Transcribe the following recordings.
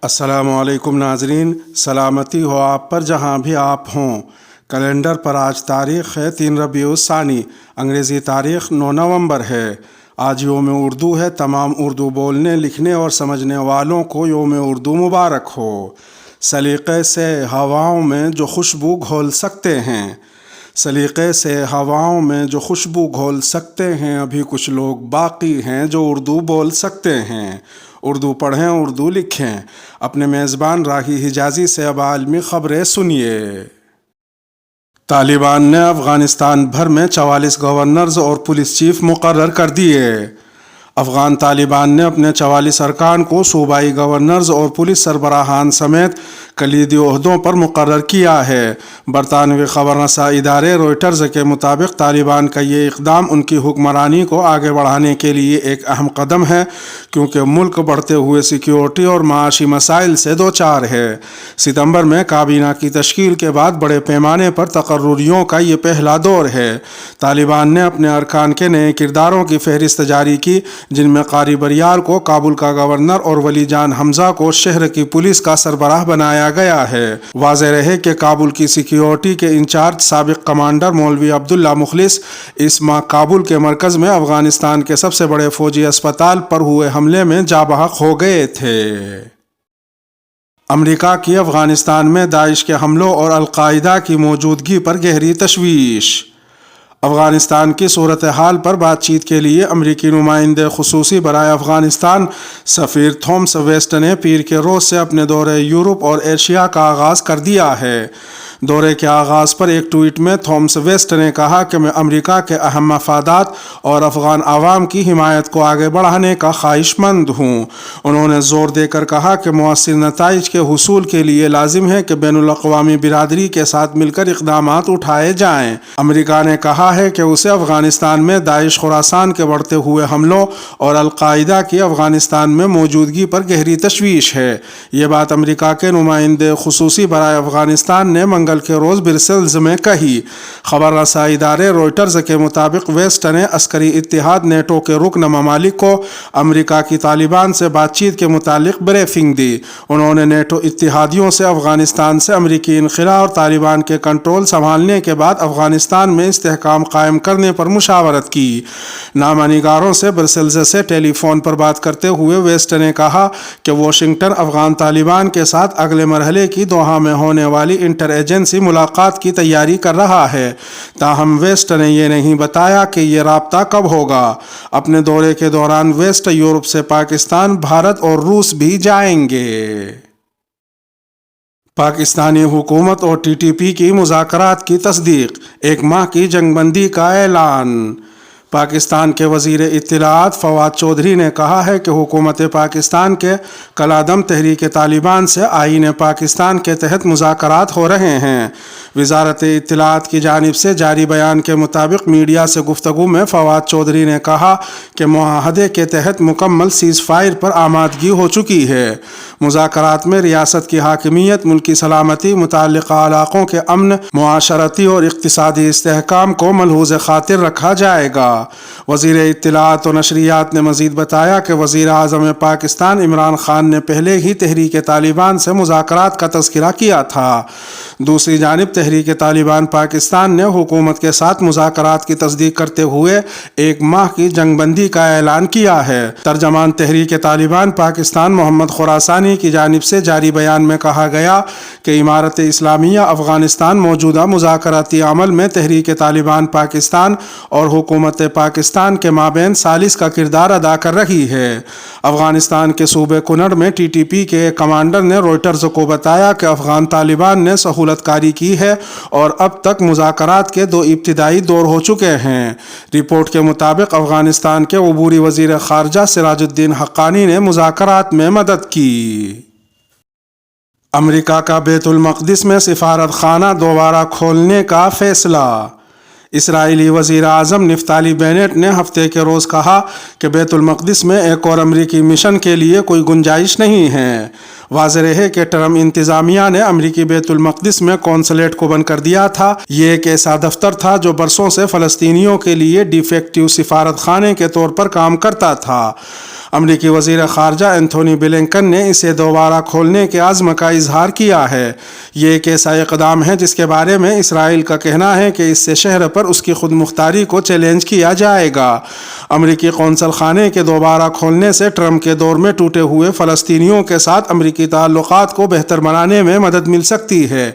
السلام علیکم ناظرین، سلامتی ہو آپ پر جہاں بھی آپ ہوں۔ کیلنڈر پر آج تاریخ ہے 3 ربیع الثانی، انگریزی تاریخ 9 نومبر ہے۔ آج یوم اردو ہے۔ تمام اردو بولنے، لکھنے اور سمجھنے والوں کو یوم اردو مبارک ہو۔ سلیقے سے ہواؤں میں جو خوشبو گھول سکتے ہیں، سلیقے سے ہواؤں میں جو خوشبو گھول سکتے ہیں، ابھی کچھ لوگ باقی ہیں جو اردو بول سکتے ہیں۔ اردو پڑھیں، اردو لکھیں۔ اپنے میزبان راہی حجازی سے اب عالمی خبریں سنیے۔ طالبان نے افغانستان بھر میں 44 گورنرز اور پولیس چیف مقرر کر دیے۔ افغان طالبان نے اپنے 44 ارکان کو صوبائی گورنرز اور پولیس سربراہان سمیت کلیدی عہدوں پر مقرر کیا ہے۔ برطانوی خبر رساں ادارے روئٹرز کے مطابق طالبان کا یہ اقدام ان کی حکمرانی کو آگے بڑھانے کے لیے ایک اہم قدم ہے، کیونکہ ملک بڑھتے ہوئے سیکیورٹی اور معاشی مسائل سے دوچار ہے۔ ستمبر میں کابینہ کی تشکیل کے بعد بڑے پیمانے پر تقرریوں کا یہ پہلا دور ہے۔ طالبان نے اپنے ارکان کے نئے کرداروں کی فہرست جاری کی، جن میں قاری بریار کو کابل کا گورنر اور ولی جان حمزہ کو شہر کی پولیس کا سربراہ بنایا گیا ہے۔ واضح رہے کہ کابل کی سیکیورٹی کے انچارج سابق کمانڈر مولوی عبداللہ مخلص اس ماہ کابل کے مرکز میں افغانستان کے سب سے بڑے فوجی اسپتال پر ہوئے حملے میں جاں بحق ہو گئے تھے۔ امریکہ کی افغانستان میں داعش کے حملوں اور القاعدہ کی موجودگی پر گہری تشویش۔ افغانستان کی صورتحال پر بات چیت کے لیے امریکی نمائندے خصوصی برائے افغانستان سفیر تھامس ویسٹ نے پیر کے روز سے اپنے دورے یورپ اور ایشیا کا آغاز کر دیا ہے۔ دورے کے آغاز پر ایک ٹویٹ میں تھامس ویسٹ نے کہا کہ میں امریکہ کے اہم مفادات اور افغان عوام کی حمایت کو آگے بڑھانے کا خواہش مند ہوں۔ انہوں نے زور دے کر کہا کہ مؤثر نتائج کے حصول کے لیے لازم ہے کہ بین الاقوامی برادری کے ساتھ مل کر اقدامات اٹھائے جائیں۔ امریکہ نے کہا ہے کہ اسے افغانستان میں داعش خراسان کے بڑھتے ہوئے حملوں اور القاعدہ کی افغانستان میں موجودگی پر گہری تشویش ہے۔ یہ بات امریکہ کے نمائندے خصوصی برائے افغانستان نے منگل کے روز برسلز میں کہی۔ خبر رساں ادارے روئٹرز کے مطابق ویسٹ نے عسکری اتحاد نیٹو کے رکن ممالک کو امریکہ کی طالبان سے بات چیت کے متعلق بریفنگ دی۔ انہوں نے نیٹو اتحادیوں سے افغانستان سے امریکی انخلا اور طالبان کے کنٹرول سنبھالنے کے بعد افغانستان میں استحکام قائم کرنے پر مشاورت کی۔ نامہ نگاروں سے برسلز سے ٹیلی فون پر بات کرتے ہوئے ویسٹ نے کہا کہ واشنگٹن افغان طالبان کے ساتھ اگلے مرحلے کی دوحہ میں ہونے والی انٹر ایجنسی ملاقات کی تیاری کر رہا ہے۔ تاہم ویسٹ نے یہ نہیں بتایا کہ یہ رابطہ کب ہوگا۔ اپنے دورے کے دوران ویسٹ یورپ سے پاکستان، بھارت اور روس بھی جائیں گے۔ پاکستانی حکومت اور ٹی ٹی پی کی مذاکرات کی تصدیق، 1 ماہ کی جنگ بندی کا اعلان۔ پاکستان کے وزیر اطلاعات فواد چودھری نے کہا ہے کہ حکومت پاکستان کے کالعدم تحریک طالبان سے آئین پاکستان کے تحت مذاکرات ہو رہے ہیں۔ وزارت اطلاعات کی جانب سے جاری بیان کے مطابق میڈیا سے گفتگو میں فواد چودھری نے کہا کہ معاہدے کے تحت مکمل سیز فائر پر آمادگی ہو چکی ہے۔ مذاکرات میں ریاست کی حاکمیت، ملکی سلامتی، متعلقہ علاقوں کے امن، معاشرتی اور اقتصادی استحکام کو ملحوظ خاطر رکھا جائے گا۔ وزیر اطلاعات و نشریات نے مزید بتایا کہ وزیر اعظم پاکستان عمران خان نے پہلے ہی تحریک طالبان سے مذاکرات کا تذکرہ کیا تھا۔ دوسری جانب تحریک طالبان پاکستان نے حکومت کے ساتھ مذاکرات کی تصدیق کرتے ہوئے 1 ماہ کی جنگ بندی کا اعلان کیا ہے۔ ترجمان تحریک طالبان پاکستان محمد خراسانی کی جانب سے جاری بیان میں کہا گیا کہ امارت اسلامیہ افغانستان موجودہ مذاکراتی عمل میں تحریک طالبان پاکستان اور حکومت پاکستان کے مابین ثالث کا کردار ادا کر رہی ہے۔ افغانستان کے صوبے کنڑ میں ٹی ٹی پی کے کمانڈر نے روئٹرز کو بتایا کہ افغان طالبان نے سہولت کاری کی ہے اور اب تک مذاکرات کے 2 ابتدائی دور ہو چکے ہیں۔ رپورٹ کے مطابق افغانستان کے عبوری وزیر خارجہ سراج الدین حقانی نے مذاکرات میں مدد کی۔ امریکہ کا بیت المقدس میں سفارت خانہ دوبارہ کھولنے کا فیصلہ۔ اسرائیلی وزیر اعظم نفتالی بینٹ نے ہفتے کے روز کہا کہ بیت المقدس میں ایک اور امریکی مشن کے لیے کوئی گنجائش نہیں ہے۔ واضح رہے کہ ٹرمپ انتظامیہ نے امریکی بیت المقدس میں قونصلیٹ کو بند کر دیا تھا۔ یہ ایک ایسا دفتر تھا جو برسوں سے فلسطینیوں کے لیے ڈی فیکٹو سفارت خانے کے طور پر کام کرتا تھا۔ امریکی وزیر خارجہ اینتھونی بلنکن نے اسے دوبارہ کھولنے کے عزم کا اظہار کیا ہے۔ یہ ایک ایسا اقدام ہے جس کے بارے میں اسرائیل کا کہنا ہے کہ اس سے شہر پر اس کی خود مختاری کو چیلنج کیا جائے گا۔ امریکی قونصل خانے کے دوبارہ کھولنے سے ٹرمپ کے دور میں ٹوٹے ہوئے فلسطینیوں کے ساتھ امریکی تعلقات کو بہتر بنانے میں مدد مل سکتی ہے۔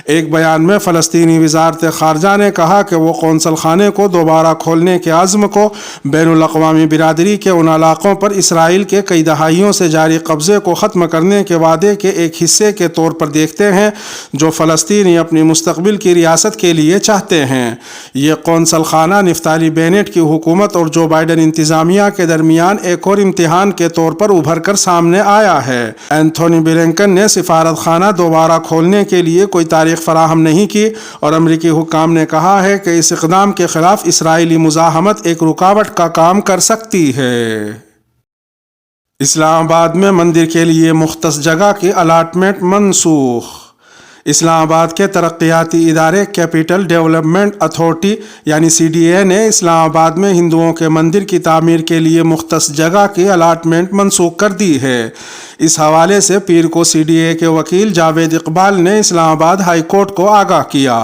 ایک بیان میں فلسطینی وزارت خارجہ نے کہا کہ وہ قونصل خانے کو دوبارہ کھولنے کے عزم کو بین الاقوامی برادری کے ان علاقوں پر اسرائیل کے کئی دہائیوں سے جاری قبضے کو ختم کرنے کے وعدے کے ایک حصے کے طور پر دیکھتے ہیں جو فلسطینی اپنی مستقبل کی ریاست کے لیے چاہتے ہیں۔ یہ قونصل خانہ نفتالی بینٹ کی حکومت اور جو بائیڈن انتظامیہ کے درمیان ایک اور امتحان کے طور پر ابھر کر سامنے آیا ہے۔ اینتھونی بلنکن نے سفارت خانہ دوبارہ کھولنے کے لیے کوئی تاریخ فراہم نہیں کی اور امریکی حکام نے کہا ہے کہ اس اقدام کے خلاف اسرائیلی مزاحمت ایک رکاوٹ کا کام کر سکتی ہے۔ اسلام آباد میں مندر کے لیے مختص جگہ کی الاٹمنٹ منسوخ۔ اسلام آباد کے ترقیاتی ادارے کیپٹل ڈیولپمنٹ اتھارٹی یعنی CDA نے اسلام آباد میں ہندوؤں کے مندر کی تعمیر کے لیے مختص جگہ کی الاٹمنٹ منسوخ کر دی ہے۔ اس حوالے سے پیر کو CDA کے وکیل جاوید اقبال نے اسلام آباد ہائی کورٹ کو آگاہ کیا۔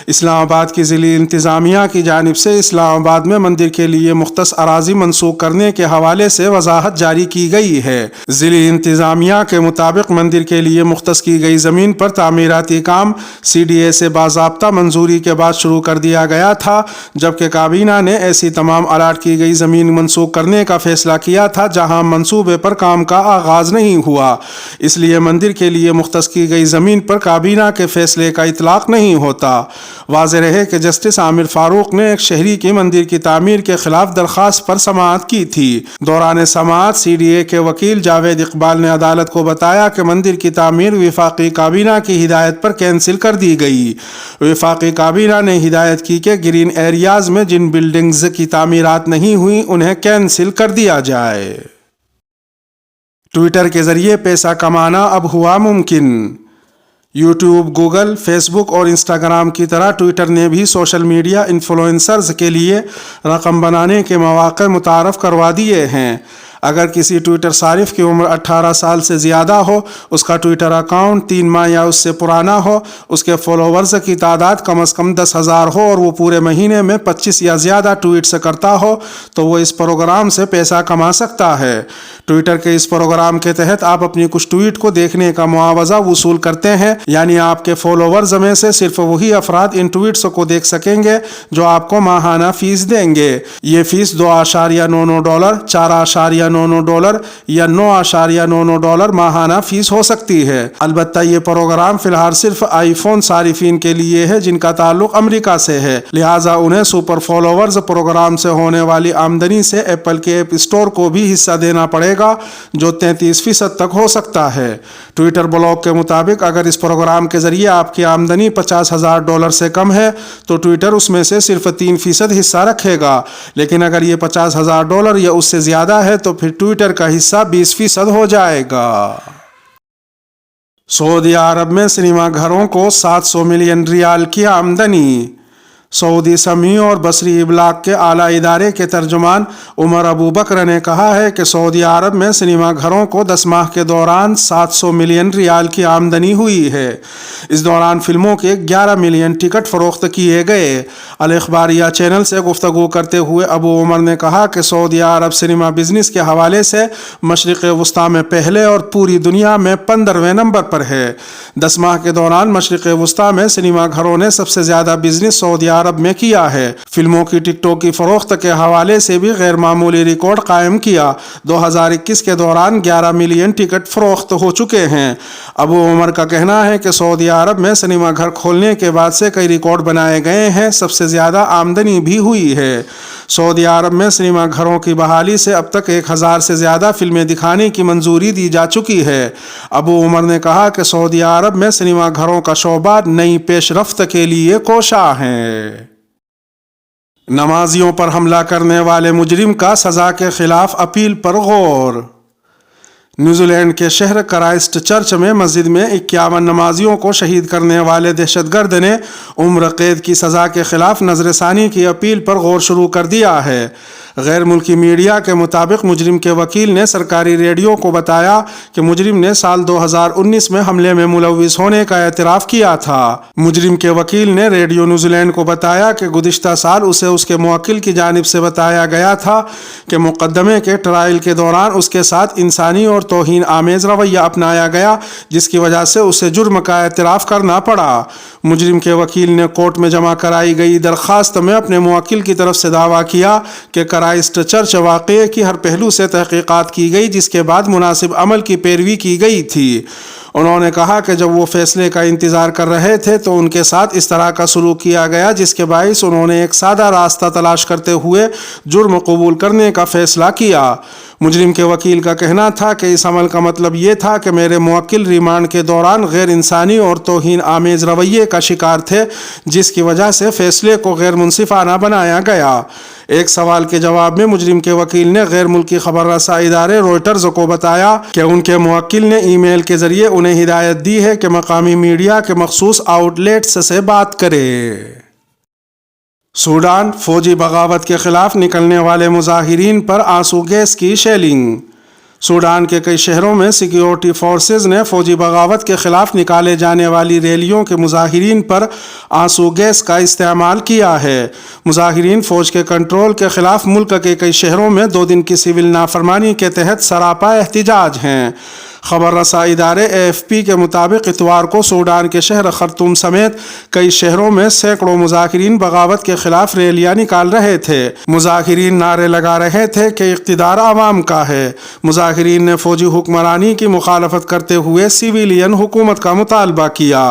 اسلام آباد کی ضلعی انتظامیہ کی جانب سے اسلام آباد میں مندر کے لیے مختص اراضی منسوخ کرنے کے حوالے سے وضاحت جاری کی گئی ہے۔ ضلعی انتظامیہ کے مطابق مندر کے لیے مختص کی گئی زمین پر تعمیراتی کام CDA سے باضابطہ منظوری کے بعد شروع کر دیا گیا تھا، جبکہ کابینہ نے ایسی تمام الاٹ کی گئی زمین منسوخ کرنے کا فیصلہ کیا تھا جہاں منصوبے پر کام کا آغاز نہیں ہوا۔ اس لیے مندر کے لیے مختص کی گئی زمین پر کابینہ کے فیصلے کا اطلاق نہیں ہوتا۔ واضح رہے کہ جسٹس عامر فاروق نے ایک شہری کی مندر کی تعمیر کے خلاف درخواست پر سماعت کی تھی۔ دوران سماعت CDA کے وکیل جاوید اقبال نے عدالت کو بتایا کہ مندر کی تعمیر وفاقی کابینہ کی ہدایت پر کینسل کر دی گئی۔ وفاقی کابینہ نے ہدایت کی کہ گرین ایریاز میں جن بلڈنگز کی تعمیرات نہیں ہوئی انہیں کینسل کر دیا جائے۔ ٹویٹر کے ذریعے پیسہ کمانا اب ہوا ممکن۔ یوٹیوب، گوگل، فیس بک اور انسٹاگرام کی طرح ٹویٹر نے بھی سوشل میڈیا انفلوئنسرز کے لیے رقم بنانے کے مواقع متعارف کروا دیے ہیں۔ اگر کسی ٹویٹر صارف کی عمر 18 سال سے زیادہ ہو، اس کا ٹویٹر اکاؤنٹ 3 ماہ یا اس سے پرانا ہو، اس کے فالوورز کی تعداد کم از کم 10,000 ہو اور وہ پورے مہینے میں 25 یا زیادہ ٹویٹس کرتا ہو تو وہ اس پروگرام سے پیسہ کما سکتا ہے۔ ٹویٹر کے اس پروگرام کے تحت آپ اپنی کچھ ٹویٹ کو دیکھنے کا معاوضہ وصول کرتے ہیں، یعنی آپ کے فالوورز میں سے صرف وہی افراد ان ٹویٹس کو دیکھ سکیں گے جو آپ کو ماہانہ فیس دیں گے۔ یہ فیس $2.99، $4.99 یا $9.99 ماہانہ فیس ہو سکتی ہے۔ البتہ یہ پروگرام فی الحال صرف آئی فون صارفین کے لیے ہے جن کا تعلق امریکہ سے ہے، لہٰذا انہیں سپر فالوورز پروگرام سے ہونے والی آمدنی سے ایپل کے ایپ اسٹور کو بھی حصہ دینا پڑے گا جو 33% تک ہو سکتا ہے۔ ٹویٹر بلاگ کے مطابق اگر اس پروگرام کے ذریعے آپ کی آمدنی $50,000 سے کم ہے تو ٹویٹر اس میں سے صرف 3% حصہ رکھے گا، لیکن اگر یہ $50,000 یا اس سے زیادہ ہے تو پھر ٹویٹر کا حصہ 20% ہو جائے گا۔ سعودی عرب میں سنیما گھروں کو 700 ملین ریال کی آمدنی۔ سعودی سمیع اور بصری ابلاغ کے اعلیٰ ادارے کے ترجمان عمر ابو بکر نے کہا ہے کہ سعودی عرب میں سنیما گھروں کو 10 ماہ کے دوران 700 ملین ریال کی آمدنی ہوئی ہے۔ اس دوران فلموں کے 11 ملین ٹکٹ فروخت کیے گئے۔ الاخباریہ چینل سے گفتگو کرتے ہوئے ابو عمر نے کہا کہ سعودی عرب سنیما بزنس کے حوالے سے مشرق وسطیٰ میں پہلے اور پوری دنیا میں 15ویں نمبر پر ہے۔ 10 ماہ کے دوران مشرق وسطیٰ میں سنیما گھروں نے سب سے زیادہ بزنس سعودی عرب میں کیا ہے۔ فلموں کی ٹکٹوں کی فروخت کے حوالے سے بھی غیر معمولی ریکارڈ قائم کیا۔ 2021 کے دوران 11 ملین ٹکٹ فروخت ہو چکے ہیں۔ ابو عمر کا کہنا ہے کہ سعودی عرب میں سنیما گھر کھولنے کے بعد سے کئی ریکارڈ بنائے گئے ہیں، سب سے زیادہ آمدنی بھی ہوئی ہے۔ سعودی عرب میں سنیما گھروں کی بحالی سے اب تک 1000 سے زیادہ فلمیں دکھانے کی منظوری دی جا چکی ہے۔ ابو عمر نے کہا کہ سعودی عرب میں سنیما گھروں کا شعبہ نئی پیش رفت کے لیے کوشاں ہے۔ نمازیوں پر حملہ کرنے والے مجرم کا سزا کے خلاف اپیل پر غور۔ نیوزی لینڈ کے شہر کرائسٹ چرچ میں مسجد میں 51 نمازیوں کو شہید کرنے والے دہشت گرد نے عمر قید کی سزا کے خلاف نظر ثانی کی اپیل پر غور شروع کر دیا ہے۔ غیر ملکی میڈیا کے مطابق مجرم کے وکیل نے سرکاری ریڈیو کو بتایا کہ مجرم نے سال 2019 میں حملے میں ملوث ہونے کا اعتراف کیا تھا۔ مجرم کے وکیل نے ریڈیو نیوزی لینڈ کو بتایا کہ گزشتہ سال اسے اس کے موکل کی جانب سے بتایا گیا تھا کہ مقدمے کے ٹرائل کے دوران اس کے ساتھ انسانی اور توہین آمیز رویہ اپنایا گیا، جس کی وجہ سے اسے جرم کا اعتراف کرنا پڑا۔ مجرم کے وکیل نے کورٹ میں جمع کرائی گئی درخواست میں اپنے موکل کی طرف سے دعویٰ کیا کہ کرائسٹ چرچ واقعے کی ہر پہلو سے تحقیقات کی گئی، جس کے بعد مناسب عمل کی پیروی کی گئی تھی۔ انہوں نے کہا کہ جب وہ فیصلے کا انتظار کر رہے تھے تو ان کے ساتھ اس طرح کا سلوک کیا گیا، جس کے باعث انہوں نے ایک سادہ راستہ تلاش کرتے ہوئے جرم قبول کرنے کا فیصلہ کیا۔ مجرم کے وکیل کا کہنا تھا کہ اس عمل کا مطلب یہ تھا کہ میرے موکل ریمانڈ کے دوران غیر انسانی اور توہین آمیز رویے کا شکار تھے، جس کی وجہ سے فیصلے کو غیر منصفانہ بنایا گیا۔ ایک سوال کے جواب میں مجرم کے وکیل نے غیر ملکی خبر رساں ادارے روئٹرز کو بتایا کہ ان کے موکل نے ای میل کے ذریعے انہیں ہدایت دی ہے کہ مقامی میڈیا کے مخصوص آؤٹ لیٹس سے بات کرے۔ سوڈان، فوجی بغاوت کے خلاف نکلنے والے مظاہرین پر آنسو گیس کی شیلنگ۔ سوڈان کے کئی شہروں میں سیکیورٹی فورسز نے فوجی بغاوت کے خلاف نکالے جانے والی ریلیوں کے مظاہرین پر آنسو گیس کا استعمال کیا ہے۔ مظاہرین فوج کے کنٹرول کے خلاف ملک کے کئی شہروں میں 2 دن کی سول نافرمانی کے تحت سراپا احتجاج ہیں۔ خبر رساں ادارے AFP کے مطابق اتوار کو سوڈان کے شہر خرطوم سمیت کئی شہروں میں سینکڑوں مظاہرین بغاوت کے خلاف ریلیاں نکال رہے تھے۔ مظاہرین نعرے لگا رہے تھے کہ اقتدار عوام کا ہے۔ مظاہرین نے فوجی حکمرانی کی مخالفت کرتے ہوئے سویلین حکومت کا مطالبہ کیا۔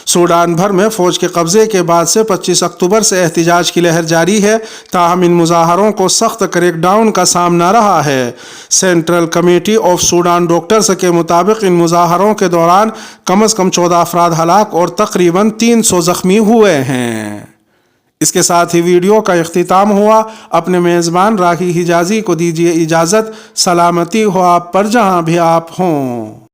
سوڈان بھر میں فوج کے قبضے کے بعد سے 25 اکتوبر سے احتجاج کی لہر جاری ہے، تاہم ان مظاہروں کو سخت کریک ڈاؤن کا سامنا رہا ہے۔ Central committee of Sudan doctors کے مطابق ان مظاہروں کے دوران کم از کم 14 افراد ہلاک اور تقریباً 300 زخمی ہوئے ہیں۔ اس کے ساتھ ہی ویڈیو کا اختتام ہوا۔ اپنے میزبان راہی حجازی کو دیجیے اجازت۔ سلامتی ہو آپ پر جہاں بھی آپ ہوں۔